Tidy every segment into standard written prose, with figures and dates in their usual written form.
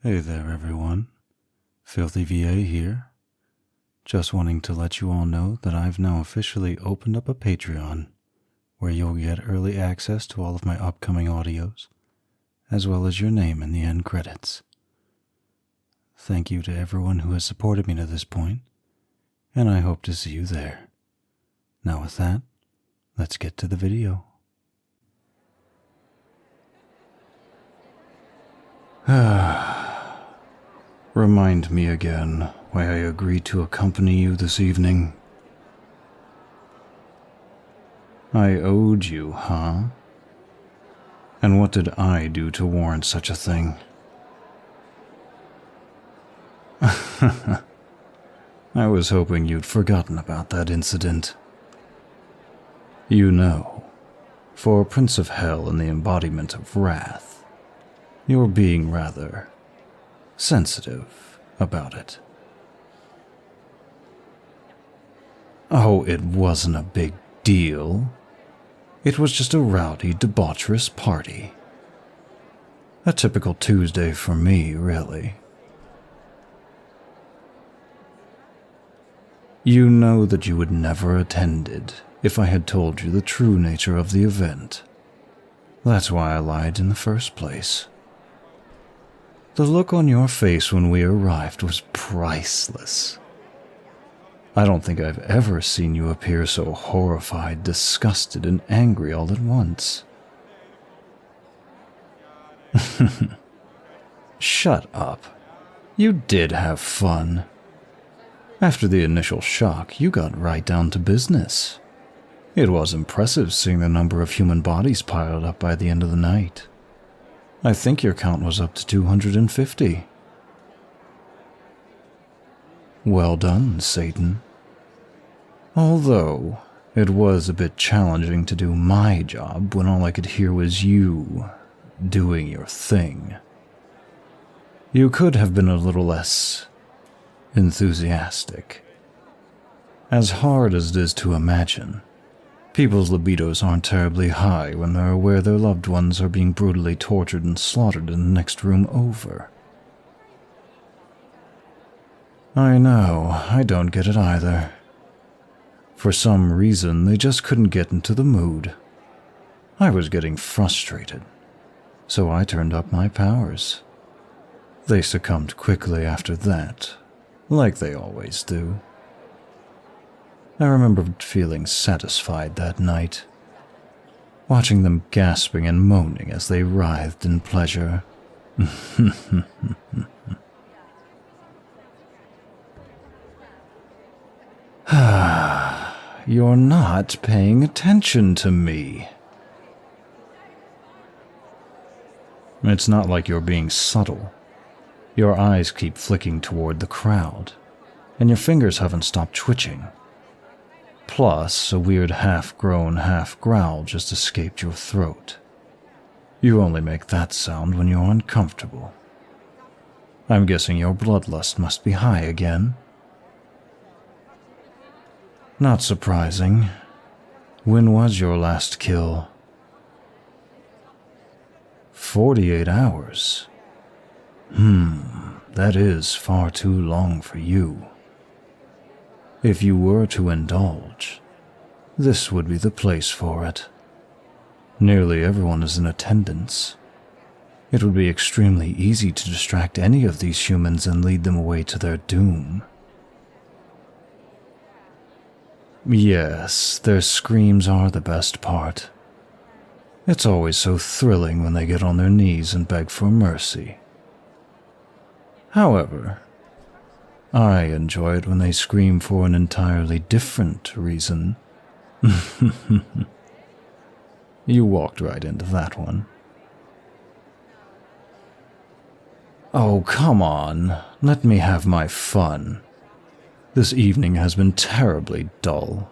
Hey there everyone, FilthyVA here. Just wanting to let you all know that I've now officially opened up a Patreon, where you'll get early access to all of my upcoming audios, as well as your name in the end credits. Thank you to everyone who has supported me to this point, and I hope to see you there. Now with that, let's get to the video. Remind me again why I agreed to accompany you this evening. I owed you, huh? And what did I do to warrant such a thing? I was hoping you'd forgotten about that incident. You know, for a Prince of Hell and the embodiment of wrath, you're being rather sensitive about it. Oh, it wasn't a big deal. It was just a rowdy, debaucherous party. A typical Tuesday for me, really. You know that you would never attended if I had told you the true nature of the event. That's why I lied in the first place. The look on your face when we arrived was priceless. I don't think I've ever seen you appear so horrified, disgusted, and angry all at once. Shut up. You did have fun. After the initial shock, you got right down to business. It was impressive seeing the number of human bodies piled up by the end of the night. I think your count was up to 250. Well done, Satan. Although, it was a bit challenging to do my job when all I could hear was you doing your thing. You could have been a little less enthusiastic. As hard as it is to imagine, people's libidos aren't terribly high when they're aware their loved ones are being brutally tortured and slaughtered in the next room over. I know, I don't get it either. For some reason, they just couldn't get into the mood. I was getting frustrated, so I turned up my powers. They succumbed quickly after that, like they always do. I remember feeling satisfied that night, watching them gasping and moaning as they writhed in pleasure. You're not paying attention to me. It's not like you're being subtle. Your eyes keep flicking toward the crowd, and your fingers haven't stopped twitching. Plus, a weird half-groan, half-growl just escaped your throat. You only make that sound when you're uncomfortable. I'm guessing your bloodlust must be high again. Not surprising. When was your last kill? 48 hours. That is far too long for you. If you were to indulge, this would be the place for it. Nearly everyone is in attendance. It would be extremely easy to distract any of these humans and lead them away to their doom. Yes, their screams are the best part. It's always so thrilling when they get on their knees and beg for mercy. However, I enjoy it when they scream for an entirely different reason. You walked right into that one. Oh, come on. Let me have my fun. This evening has been terribly dull,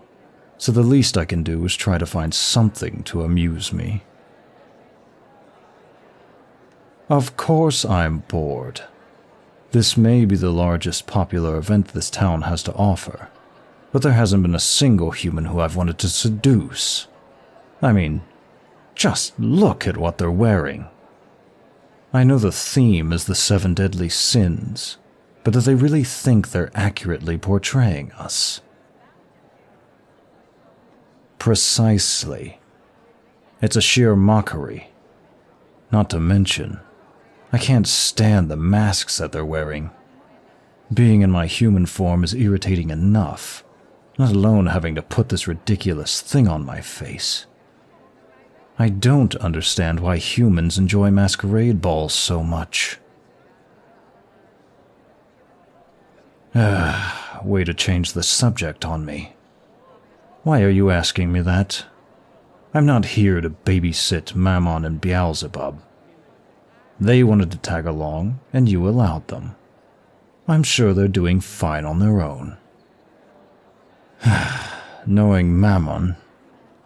so the least I can do is try to find something to amuse me. Of course I'm bored. This may be the largest popular event this town has to offer, but there hasn't been a single human who I've wanted to seduce. I mean, just look at what they're wearing. I know the theme is the 7 deadly sins, but do they really think they're accurately portraying us? Precisely. It's a sheer mockery. Not to mention, I can't stand the masks that they're wearing. Being in my human form is irritating enough, let alone having to put this ridiculous thing on my face. I don't understand why humans enjoy masquerade balls so much. Way to change the subject on me. Why are you asking me that? I'm not here to babysit Mammon and Beelzebub. They wanted to tag along, and you allowed them. I'm sure they're doing fine on their own. Knowing Mammon,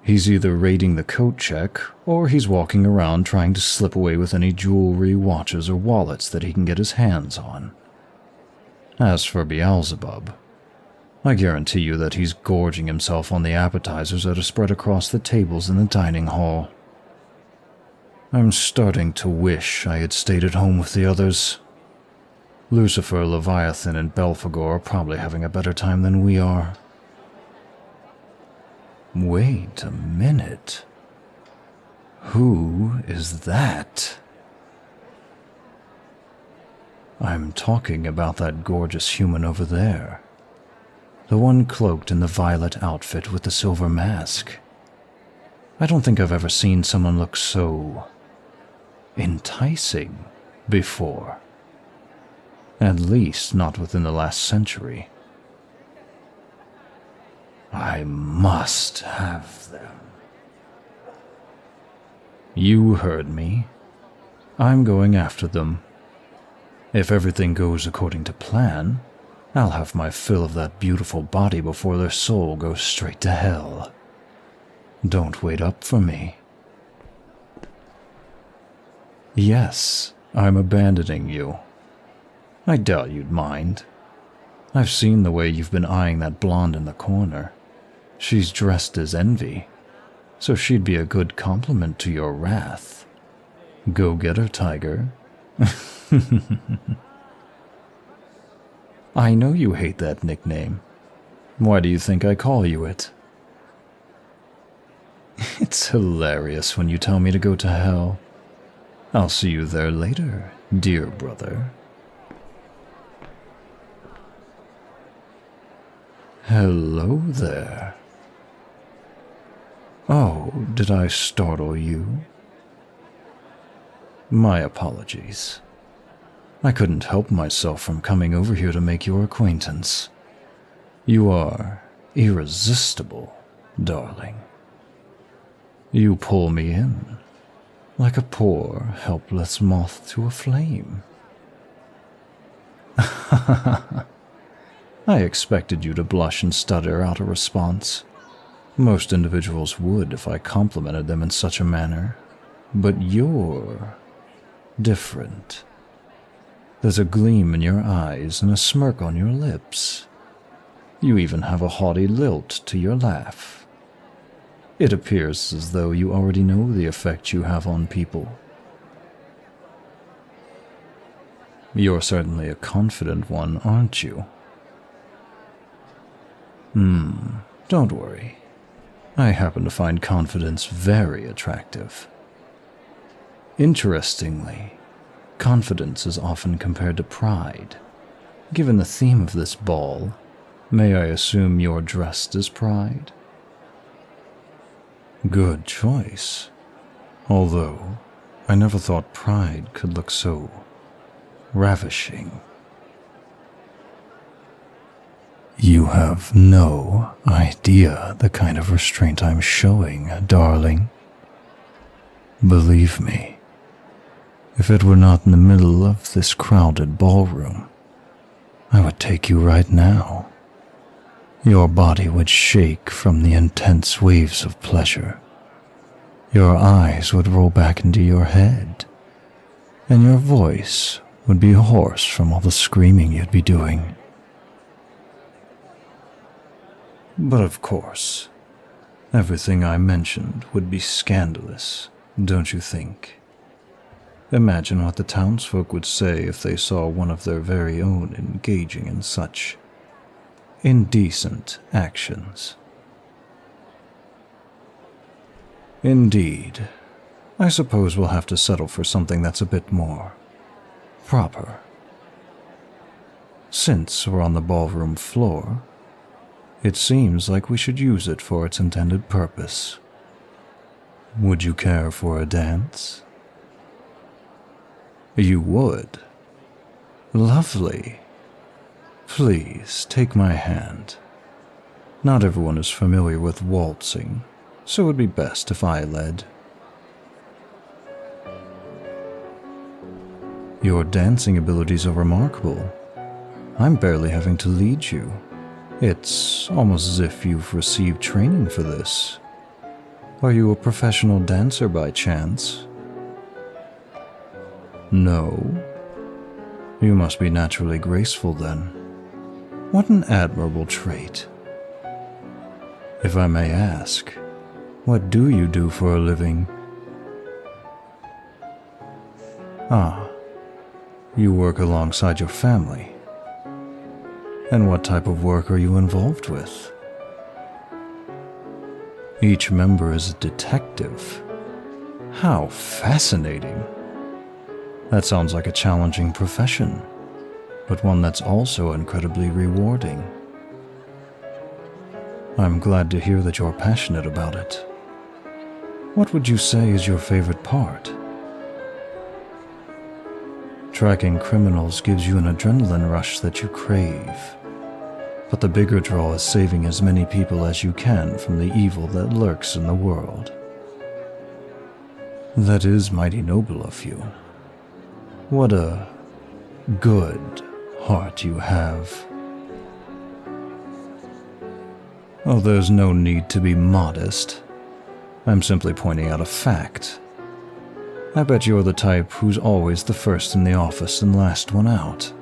he's either raiding the coat check, or he's walking around trying to slip away with any jewelry, watches, or wallets that he can get his hands on. As for Beelzebub, I guarantee you that he's gorging himself on the appetizers that are spread across the tables in the dining hall. I'm starting to wish I had stayed at home with the others. Lucifer, Leviathan, and Belphegor are probably having a better time than we are. Wait a minute. Who is that? I'm talking about that gorgeous human over there. The one cloaked in the violet outfit with the silver mask. I don't think I've ever seen someone look so enticing before. At least not within the last century. I must have them. You heard me. I'm going after them. If everything goes according to plan, I'll have my fill of that beautiful body before their soul goes straight to hell. Don't wait up for me. Yes, I'm abandoning you. I doubt you'd mind. I've seen the way you've been eyeing that blonde in the corner. She's dressed as Envy, so she'd be a good complement to your wrath. Go get her, tiger. I know you hate that nickname. Why do you think I call you it? It's hilarious when you tell me to go to hell. I'll see you there later, dear brother. Hello there. Oh, did I startle you? My apologies. I couldn't help myself from coming over here to make your acquaintance. You are irresistible, darling. You pull me in, like a poor, helpless moth to a flame. I expected you to blush and stutter out a response. Most individuals would if I complimented them in such a manner, but you're different. There's a gleam in your eyes and a smirk on your lips. You even have a haughty lilt to your laugh. It appears as though you already know the effect you have on people. You're certainly a confident one, aren't you? Don't worry. I happen to find confidence very attractive. Interestingly, confidence is often compared to pride. Given the theme of this ball, may I assume you're dressed as pride? Good choice. Although, I never thought pride could look so ravishing. You have no idea the kind of restraint I'm showing, darling. Believe me, if it were not in the middle of this crowded ballroom, I would take you right now. Your body would shake from the intense waves of pleasure. Your eyes would roll back into your head, and your voice would be hoarse from all the screaming you'd be doing. But of course, everything I mentioned would be scandalous, don't you think? Imagine what the townsfolk would say if they saw one of their very own engaging in such indecent actions. Indeed, I suppose we'll have to settle for something that's a bit more proper. Since we're on the ballroom floor, it seems like we should use it for its intended purpose. Would you care for a dance? You would? Lovely. Please, take my hand. Not everyone is familiar with waltzing, so it would be best if I led. Your dancing abilities are remarkable. I'm barely having to lead you. It's almost as if you've received training for this. Are you a professional dancer by chance? No? You must be naturally graceful then. What an admirable trait. If I may ask, what do you do for a living? Ah, you work alongside your family. And what type of work are you involved with? Each member is a detective. How fascinating. That sounds like a challenging profession, but one that's also incredibly rewarding. I'm glad to hear that you're passionate about it. What would you say is your favorite part? Tracking criminals gives you an adrenaline rush that you crave. But the bigger draw is saving as many people as you can from the evil that lurks in the world. That is mighty noble of you. What a good heart you have. Oh, there's no need to be modest. I'm simply pointing out a fact. I bet you're the type who's always the first in the office and last one out.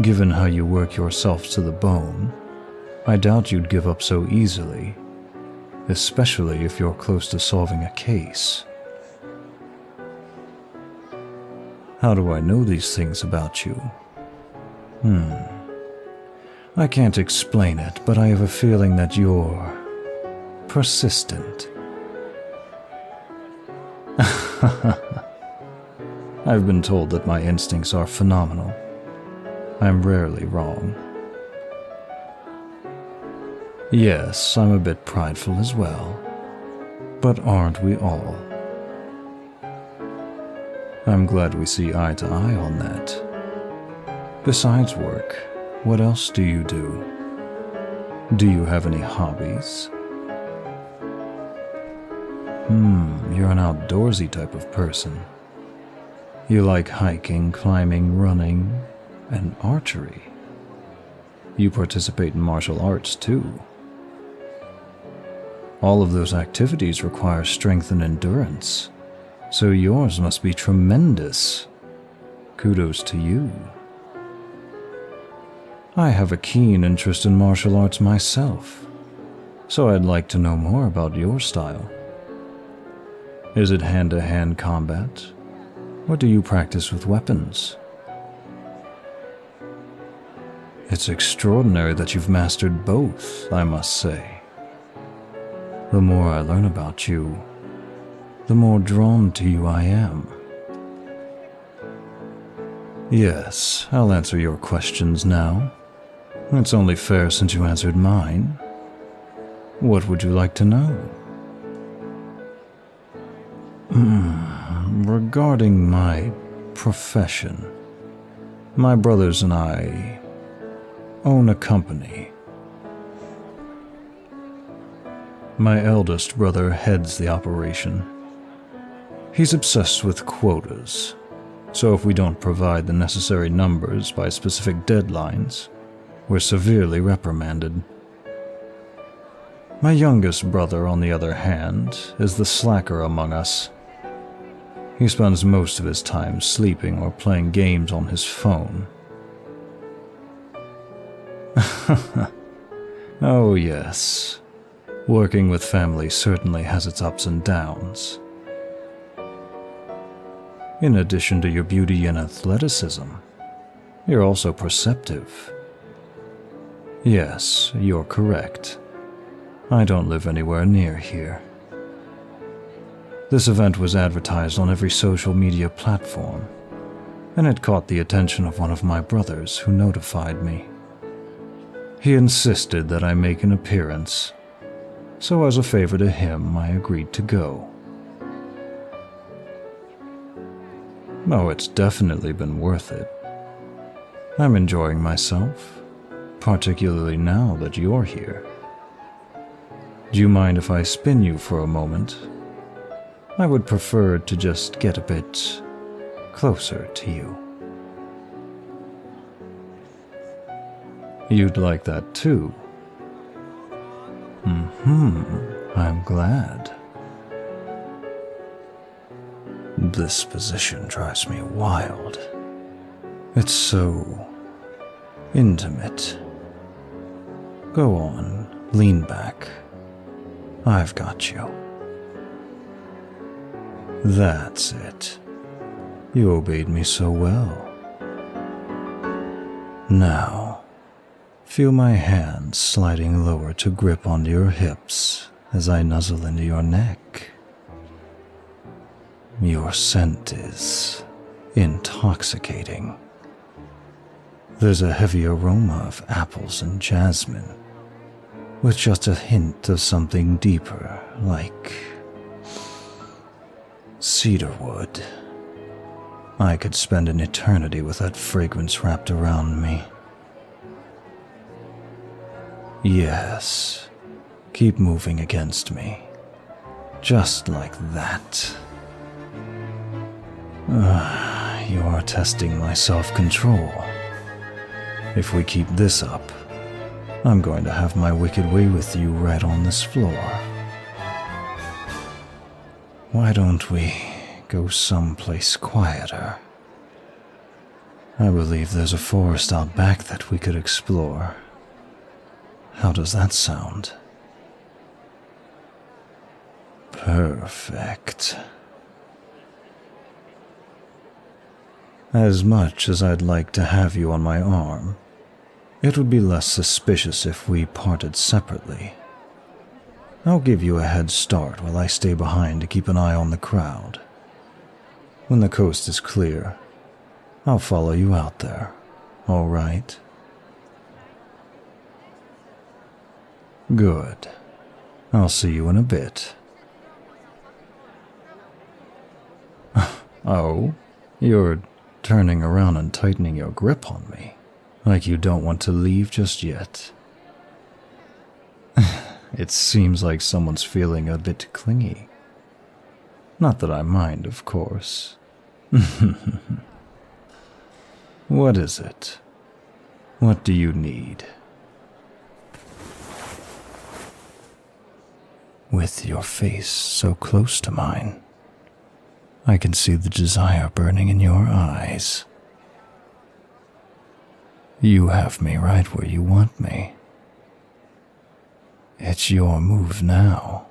Given how you work yourself to the bone, I doubt you'd give up so easily, especially if you're close to solving a case. How do I know these things about you? I can't explain it, but I have a feeling that you're persistent. I've been told that my instincts are phenomenal. I'm rarely wrong. Yes, I'm a bit prideful as well. But aren't we all? I'm glad we see eye to eye on that. Besides work, what else do you do? Do you have any hobbies? You're an outdoorsy type of person. You like hiking, climbing, running, and archery. You participate in martial arts too. All of those activities require strength and endurance, so yours must be tremendous. Kudos to you. I have a keen interest in martial arts myself, so I'd like to know more about your style. Is it hand-to-hand combat, or do you practice with weapons? It's extraordinary that you've mastered both, I must say. The more I learn about you, the more drawn to you I am. Yes, I'll answer your questions now. It's only fair since you answered mine. What would you like to know? Regarding my profession, my brothers and I own a company. My eldest brother heads the operation. He's obsessed with quotas, so if we don't provide the necessary numbers by specific deadlines, we're severely reprimanded. My youngest brother, on the other hand, is the slacker among us. He spends most of his time sleeping or playing games on his phone. Oh yes, working with family certainly has its ups and downs. In addition to your beauty and athleticism, you're also perceptive. Yes, you're correct. I don't live anywhere near here. This event was advertised on every social media platform, and it caught the attention of one of my brothers who notified me. He insisted that I make an appearance, so as a favor to him, I agreed to go. Oh, it's definitely been worth it. I'm enjoying myself, particularly now that you're here. Do you mind if I spin you for a moment? I would prefer to just get a bit closer to you. You'd like that too? I'm glad. This position drives me wild. It's so intimate. Go on, lean back. I've got you. That's it. You obeyed me so well. Now, feel my hands sliding lower to grip onto your hips as I nuzzle into your neck. Your scent is intoxicating. There's a heavy aroma of apples and jasmine, with just a hint of something deeper, like cedarwood. I could spend an eternity with that fragrance wrapped around me. Yes, keep moving against me, just like that. You are testing my self-control. If we keep this up, I'm going to have my wicked way with you right on this floor. Why don't we go someplace quieter? I believe there's a forest out back that we could explore. How does that sound? Perfect. As much as I'd like to have you on my arm, it would be less suspicious if we parted separately. I'll give you a head start while I stay behind to keep an eye on the crowd. When the coast is clear, I'll follow you out there, all right? Good. I'll see you in a bit. Oh, you're turning around and tightening your grip on me, like you don't want to leave just yet. It seems like someone's feeling a bit clingy. Not that I mind, of course. What is it? What do you need? With your face so close to mine, I can see the desire burning in your eyes. You have me right where you want me. It's your move now.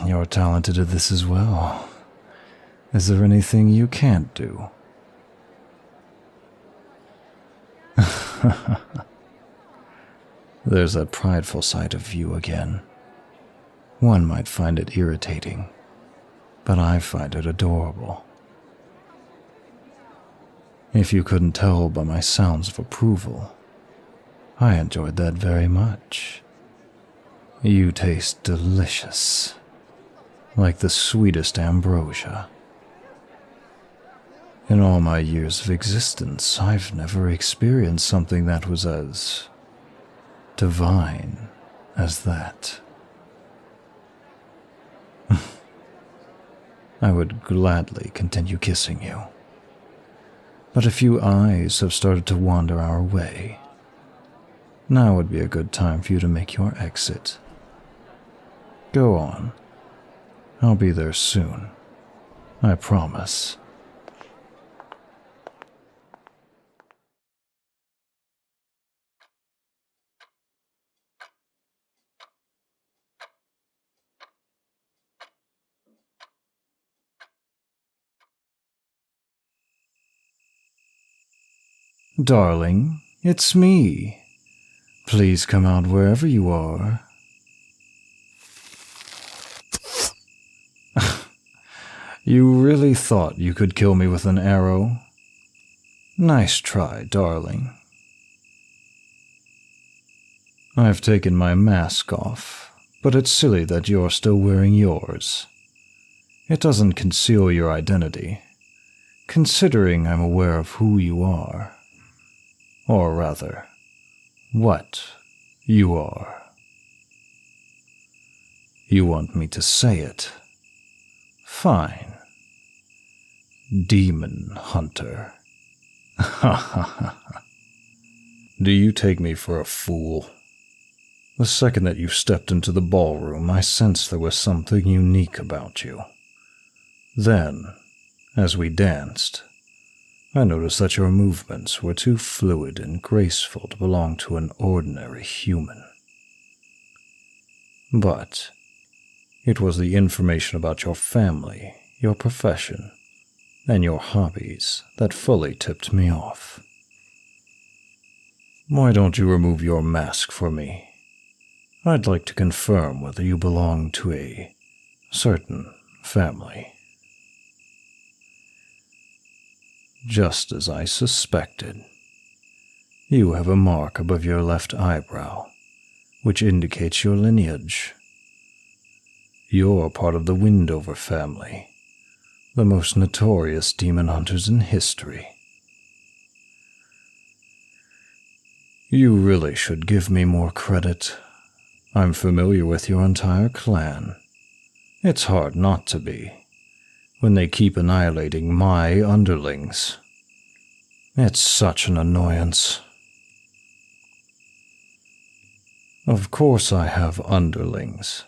You're talented at this as well. Is there anything you can't do? There's that prideful side of you again. One might find it irritating, but I find it adorable. If you couldn't tell by my sounds of approval, I enjoyed that very much. You taste delicious, like the sweetest ambrosia. In all my years of existence, I've never experienced something that was as divine as that. I would gladly continue kissing you, but a few eyes have started to wander our way. Now would be a good time for you to make your exit. Go on. I'll be there soon. I promise. Darling, it's me. Please come out wherever you are. You really thought you could kill me with an arrow? Nice try, darling. I've taken my mask off, but it's silly that you're still wearing yours. It doesn't conceal your identity, considering I'm aware of who you are. Or rather, what you are. You want me to say it? Fine. Demon Hunter. Ha ha ha. Do you take me for a fool? The second that you stepped into the ballroom, I sensed there was something unique about you. Then, as we danced, I noticed that your movements were too fluid and graceful to belong to an ordinary human. But it was the information about your family, your profession, and your hobbies that fully tipped me off. Why don't you remove your mask for me? I'd like to confirm whether you belong to a certain family. Just as I suspected. You have a mark above your left eyebrow, which indicates your lineage. You're part of the Windover family, the most notorious demon hunters in history. You really should give me more credit. I'm familiar with your entire clan. It's hard not to be, when they keep annihilating my underlings. It's such an annoyance. Of course I have underlings.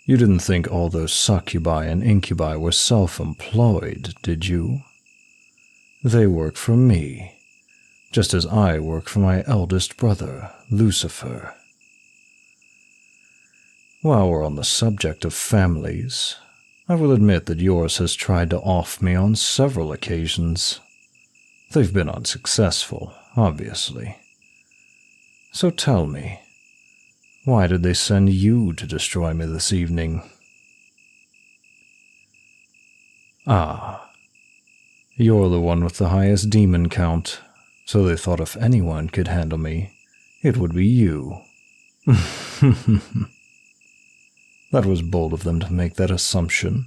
You didn't think all those succubi and incubi were self-employed, did you? They work for me, just as I work for my eldest brother, Lucifer. While we're on the subject of families, I will admit that yours has tried to off me on several occasions. They've been unsuccessful, obviously. So tell me, why did they send you to destroy me this evening? Ah, you're the one with the highest demon count, so they thought if anyone could handle me, it would be you. That was bold of them to make that assumption.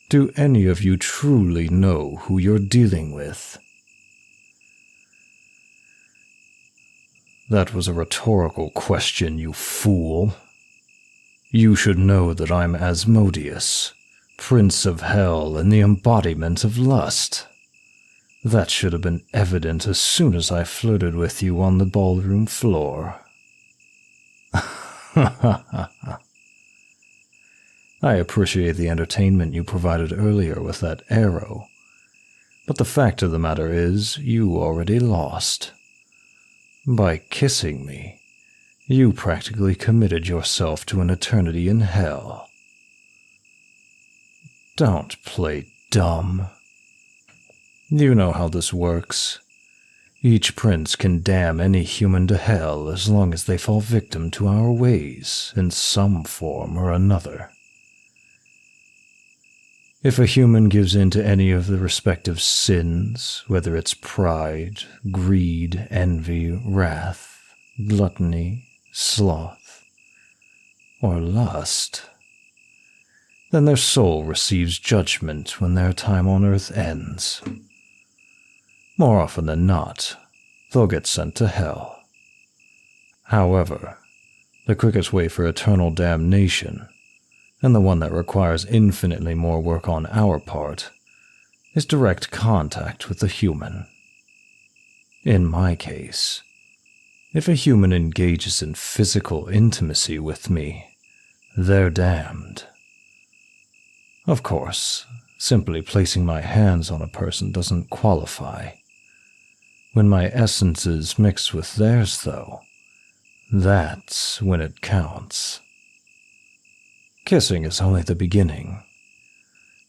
Do any of you truly know who you're dealing with? That was a rhetorical question, you fool. You should know that I'm Asmodeus, Prince of Hell and the embodiment of lust. That should have been evident as soon as I flirted with you on the ballroom floor. I appreciate the entertainment you provided earlier with that arrow, but the fact of the matter is, you already lost. By kissing me, you practically committed yourself to an eternity in hell. Don't play dumb. You know how this works. Each prince can damn any human to hell as long as they fall victim to our ways in some form or another. If a human gives in to any of the respective sins, whether it's pride, greed, envy, wrath, gluttony, sloth, or lust, then their soul receives judgment when their time on earth ends. More often than not, they'll get sent to hell. However, the quickest way for eternal damnation, and the one that requires infinitely more work on our part, is direct contact with the human. In my case, if a human engages in physical intimacy with me, they're damned. Of course, simply placing my hands on a person doesn't qualify. When my essences mix with theirs, though, that's when it counts. Kissing is only the beginning.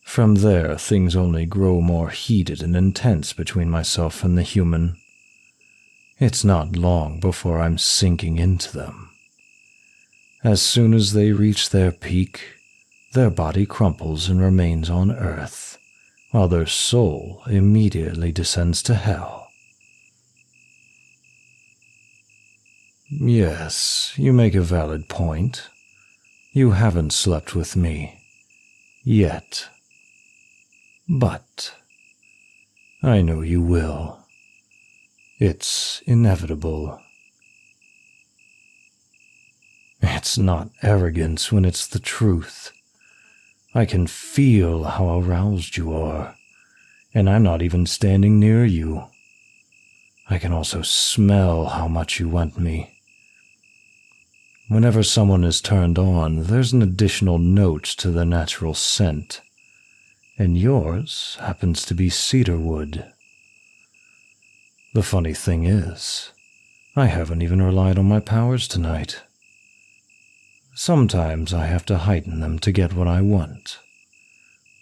From there, things only grow more heated and intense between myself and the human. It's not long before I'm sinking into them. As soon as they reach their peak, their body crumples and remains on Earth, while their soul immediately descends to hell. Yes, you make a valid point. You haven't slept with me. Yet. But I know you will. It's inevitable. It's not arrogance when it's the truth. I can feel how aroused you are, and I'm not even standing near you. I can also smell how much you want me. Whenever someone is turned on, there's an additional note to the natural scent, and yours happens to be cedarwood. The funny thing is, I haven't even relied on my powers tonight. Sometimes I have to heighten them to get what I want,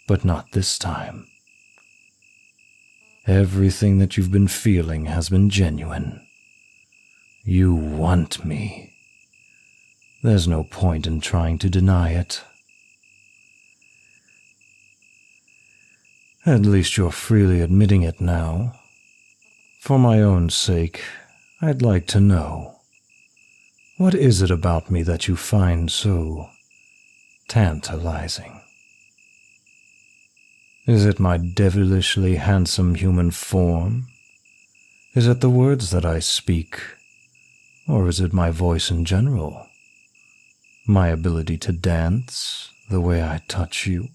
but not this time. Everything that you've been feeling has been genuine. You want me. There's no point in trying to deny it. At least you're freely admitting it now. For my own sake, I'd like to know. What is it about me that you find so tantalizing? Is it my devilishly handsome human form? Is it the words that I speak? Or is it my voice in general? My ability to dance, the way I touch you?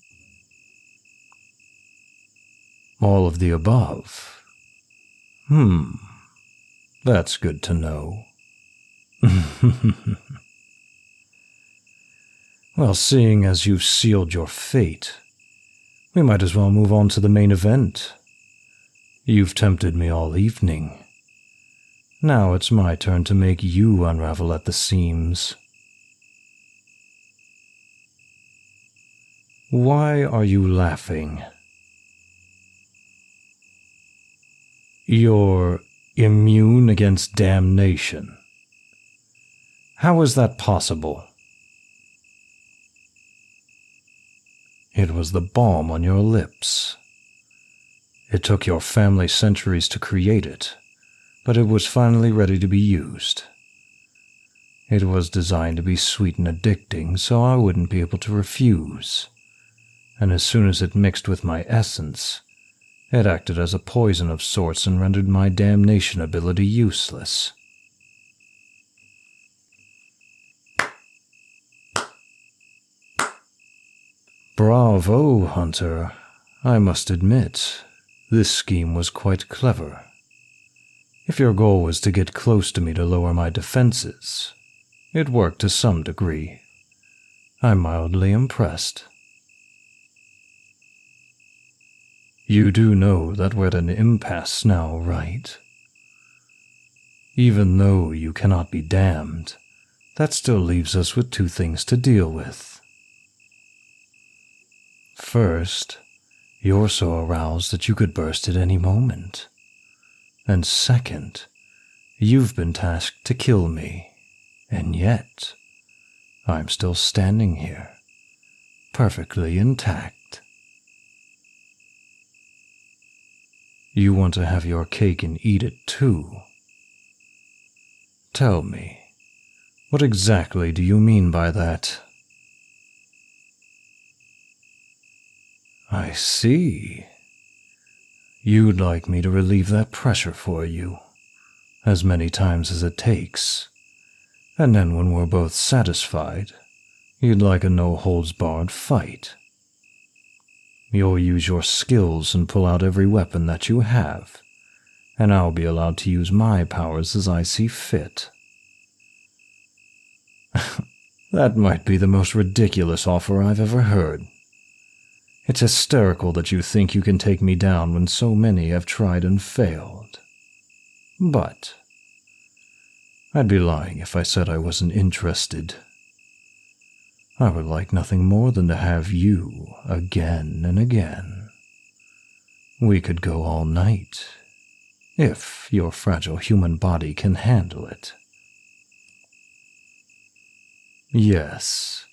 All of the above. That's good to know. Well, seeing as you've sealed your fate, we might as well move on to the main event. You've tempted me all evening. Now it's my turn to make you unravel at the seams. Why are you laughing? You're immune against damnation. How is that possible? It was the balm on your lips. It took your family centuries to create it, but it was finally ready to be used. It was designed to be sweet and addicting, so I wouldn't be able to refuse. And as soon as it mixed with my essence, it acted as a poison of sorts and rendered my damnation ability useless. Bravo, Hunter. I must admit, this scheme was quite clever. If your goal was to get close to me to lower my defenses, it worked to some degree. I'm mildly impressed. You do know that we're at an impasse now, right? Even though you cannot be damned, that still leaves us with two things to deal with. First, you're so aroused that you could burst at any moment. And second, you've been tasked to kill me, and yet, I'm still standing here, perfectly intact. You want to have your cake and eat it too. Tell me, what exactly do you mean by that? I see. You'd like me to relieve that pressure for you, as many times as it takes, and then when we're both satisfied, you'd like a no-holds-barred fight. You'll use your skills and pull out every weapon that you have, and I'll be allowed to use my powers as I see fit. That might be the most ridiculous offer I've ever heard. It's hysterical that you think you can take me down when so many have tried and failed. But I'd be lying if I said I wasn't interested. I would like nothing more than to have you again and again. We could go all night, if your fragile human body can handle it. Yes,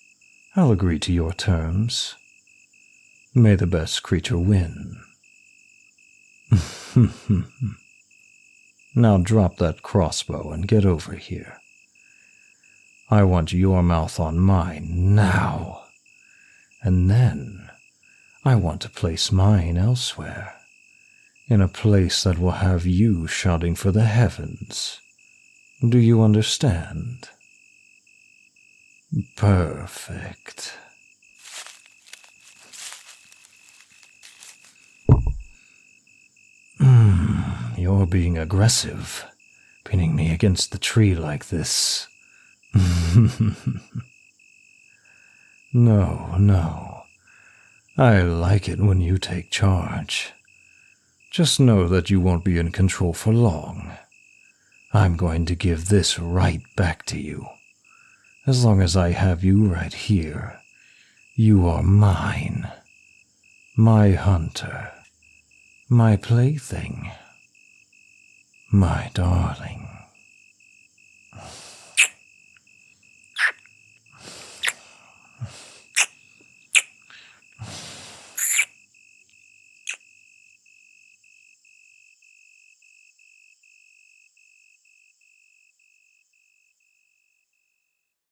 I'll agree to your terms. May the best creature win. Now drop that crossbow and get over here. I want your mouth on mine now. And then I want to place mine elsewhere, in a place that will have you shouting for the heavens. Do you understand? Perfect. You're being aggressive, pinning me against the tree like this. No. I like it when you take charge. Just know that you won't be in control for long. I'm going to give this right back to you. As long as I have you right here, you are mine. My hunter. My plaything. My darling.